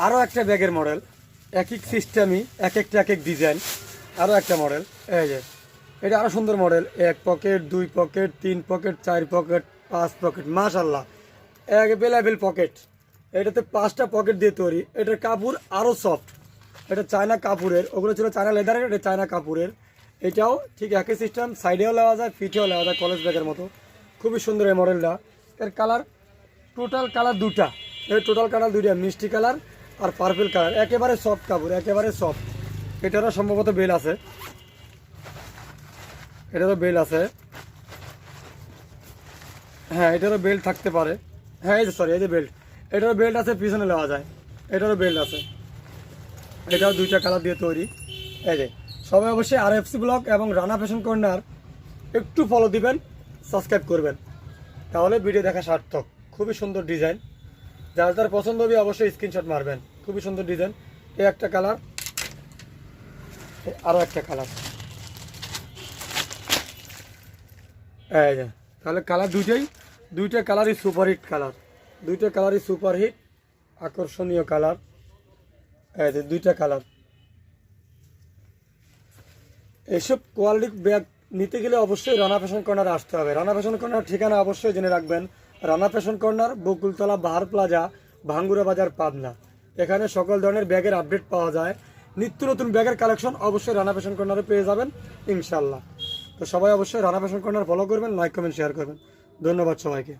আরও একটা ব্যাগের মডেল, এক এক সিস্টেমই, এক একটা এক এক ডিজাইন। আরও একটা মডেল, এই যে এটা আরও সুন্দর model. 1 pocket, 2 pocket, 3 pocket, 4 pocket, 5 pocket, মাশাল্লাহ অ্যাভেলেবেল পকেট। এটাতে 5টা পকেট দিয়ে তৈরি। এটার কাপড় আরও সফট। এটা চায়না কাপড়ের, ওগুলো ছিল চায়না লেদারের, এটা চায়না কাপড়ের। এটাও ঠিক একই সিস্টেম, সাইডেও নেওয়া যায়, ফিটেও নেওয়া যায়, কলেজ ব্যাগের মতো। খুবই সুন্দর এই মডেলটা। এর কালার, টোটাল কালার দুটা। এর টোটাল কালার দুইটা, মিষ্টি কালার আর পার্পল কালার। একেবারে সফট কাপড়, একেবারে সফট। এটারও সম্ভবত বেল আছে, এটারও বেল আছে। হ্যাঁ, এটারও বেল্ট থাকতে পারে। হ্যাঁ, এই যে সরি, এই যে বেল্ট, এটারও বেল্ট আছে, পিছনে নেওয়া যায়। এটারও বেল্ট আছে। এটাও দুইটা কালার দিয়ে তৈরি। এই যে সবাই অবশ্যই RFC ব্লগ এবং রানা ফ্যাশন কর্নার একটু ফলো দিবেন, সাবস্ক্রাইব করবেন, তাহলে ভিডিও দেখা সার্থক। খুবই সুন্দর ডিজাইন, যার যার পছন্দ হবে অবশ্যই স্ক্রিনশট মারবেন। খুবই সুন্দর ডিজাইন। এই একটা কালার, আরও একটা কালার। এই যে তাহলে কালার দুইটা কালারই সুপারহিট কালার। দুইটা কালারই সুপারহিট, আকর্ষণীয় কালার। এই যে দুইটা কালার। এইসব কোয়ালিটির ব্যাগ নিতে গেলে অবশ্যই রানা ফ্যাশন কর্নারে আসতে হবে। রানা ফ্যাশন কর্নার ঠিকানা অবশ্যই জেনে রাখবেন। রানা ফ্যাশন কর্নার, বকুলতলা বাহার প্লাজা, ভাঙ্গুরা বাজার, পাবনা। এখানে সকল ধরনের ব্যাগের আপডেট পাওয়া যায়। নিত্য নতুন ব্যাগের কালেকশন অবশ্যই রানা ফ্যাশন কর্নারে পেয়ে যাবেন ইনশাল্লাহ। তো সবাই অবশ্যই রানা ফ্যাশন কর্নার ফলো করবেন, লাইক কমেন্ট শেয়ার করবেন। ধন্যবাদ সবাইকে।